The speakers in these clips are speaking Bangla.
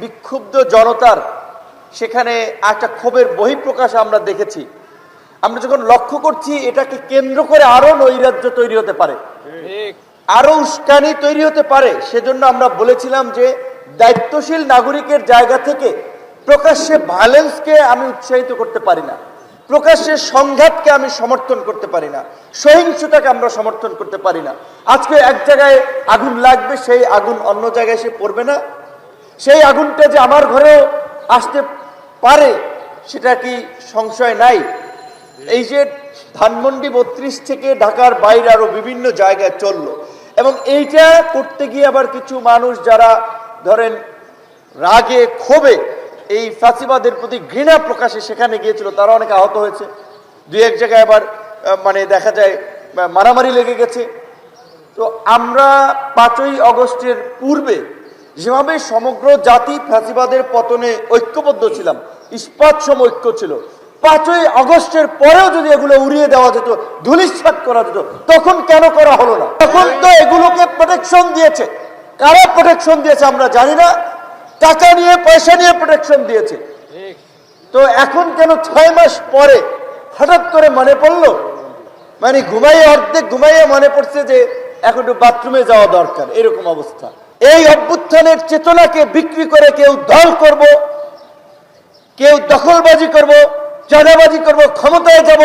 বিক্ষুব্ধ জনতার সেখানে একটা ক্ষোভের বহিঃপ্রকাশ আমরা দেখেছি। আমরা যখন লক্ষ্য করছি এটাকে কেন্দ্র করে আরো নৈরাজ্য তৈরি হতে পারে, আরো উস্কানি তৈরি হতে পারে, সেজন্য আমরা বলেছিলাম যে দায়িত্বশীল নাগরিকের জায়গা থেকে প্রকাশ্যে ভায়োলেন্সকে আমি উৎসাহিত করতে পারি না, প্রকাশ্যে সংঘাতকে আমি সমর্থন করতে পারি না, সহিংসতাকে আমরা সমর্থন করতে পারি না। আজকে এক জায়গায় আগুন লাগবে, সেই আগুন অন্য জায়গায় এসে পড়বে না। সেই আগুনটা যে আমার ঘরেও আসতে পারে সেটা কি সংশয় নাই? এই যে ধানমন্ডি 32 থেকে ঢাকার বাইরে আরো বিভিন্ন জায়গায় চললো, এবং এইটা করতে গিয়ে আবার কিছু মানুষ যারা ধরেন রাগে ক্ষোভে এই ফাঁসিবাদের প্রতি ঘৃণা প্রকাশে সেখানে গিয়েছিল, তারা অনেক আহত হয়েছে। দুই এক জায়গায় আবার দেখা যায় মারামারি লেগে গেছে। তো আমরা 5ই আগস্টের পূর্বে যেভাবে সমগ্র জাতি ফ্যাসিবাদের পতনে ঐক্যবদ্ধ ছিলাম, ইস্পাত সম ঐক্য ছিল, 5ই আগস্টের পরেও যদি এগুলো উড়িয়ে দেওয়া যেত, ধূলিসাৎ করা যেত, তখন কেন করা হলো না? তখন তো এগুলোকে প্রোটেকশন দিয়েছে। কারা প্রোটেকশন দিয়েছে আমরা জানি না, টাকা নিয়ে পয়সা নিয়ে প্রোটেকশন দিয়েছে। তো এখন কেন 6 মাস পরে হঠাৎ করে মনে পড়লো? মানে অর্ধেক ঘুমাইয়ে মনে পড়ছে যে এখন একটু বাথরুমে যাওয়া দরকার, এরকম অবস্থা। এই অভ্যুত্থানের চেতনাকে বিক্রি করে কেউ দল করব, কেউ দখলবাজি করব, চাঁদাবাজি করব, ক্ষমতায় যাব,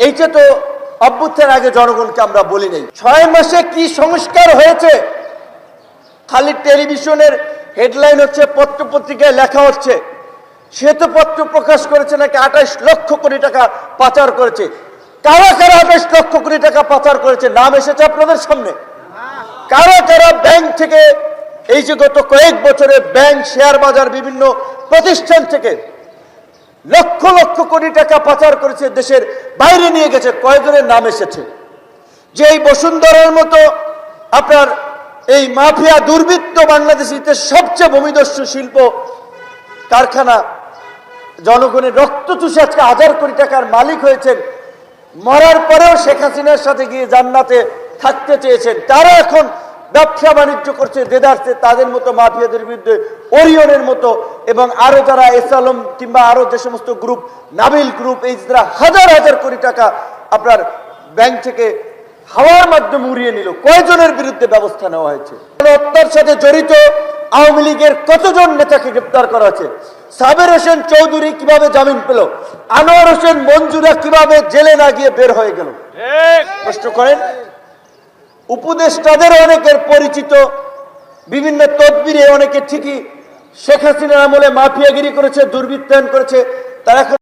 এইটা তো অভ্যুত্থানের আগে জনগণকে আমরা বলি নাই। 6 মাসে কি সংস্কার হয়েছে? খালি টেলিভিশনের হেডলাইন হচ্ছে, পত্র পত্রিকায় লেখা হচ্ছে, শ্বেত পত্র প্রকাশ করেছে নাকি 28 লক্ষ কোটি টাকা পাচার করেছে। কারা কারা 28 লক্ষ কোটি টাকা পাচার করেছে নাম এসেছে আপনাদের সামনে? কারা কারা ব্যাংক থেকে, এই যে গত কয়েক বছরে ব্যাংক, শেয়ার বাজার, বিভিন্ন প্রতিষ্ঠান থেকে লক্ষ লক্ষ কোটি টাকা পাচার করেছে, দেশের বাইরে নিয়ে গেছে, কয়েকজনের নাম এসেছে। যে এই বসুন্ধরার মতো আপনার এই মাফিয়া দুর্বৃত্ত বাংলাদেশিতে সবচেয়ে ভূমিদস্যু শিল্প কারখানা, জনগণের রক্ত চুষে আজকে 1000 কোটি টাকার মালিক হয়েছেন, মরার পরেও শেখ হাসিনার সাথে গিয়ে জান্নাতে থাকতে চেয়েছেন, তারা এখন ব্যবসা বাণিজ্য করছে দেদারসে। তাদের মতো মাফিয়াদের বিরুদ্ধে ওরিয়নের মতো এবং আরো যারা এস আলম কিংবা আরো যে সমস্ত গ্রুপ, নাবিল গ্রুপ, এই যারা হাজার হাজার কোটি টাকা আপনার ব্যাংক থেকে হাওয়ার মাধ্যমে উড়িয়ে নিল, কয়জনের বিরুদ্ধে ব্যবস্থা নেওয়া হয়েছে? হত্যার সাথে জড়িত আওয়ামী লীগের কতজন নেতাকে গ্রেপ্তার করা হয়েছে? সাবের হোসেন চৌধুরী কিভাবে জামিন পেল? আনোয়ার হোসেন মঞ্জুরা কিভাবে জেলে না গিয়ে বের হয়ে গেল? প্রশ্ন করেন। উপদেষ্টাদের অনেকের পরিচিত, বিভিন্ন তদবিরে অনেকে ঠিকই শেখ হাসিনার আমলে মাফিয়াগিরি করেছে, দুর্বৃত্তায়ন করেছে, তারা এখন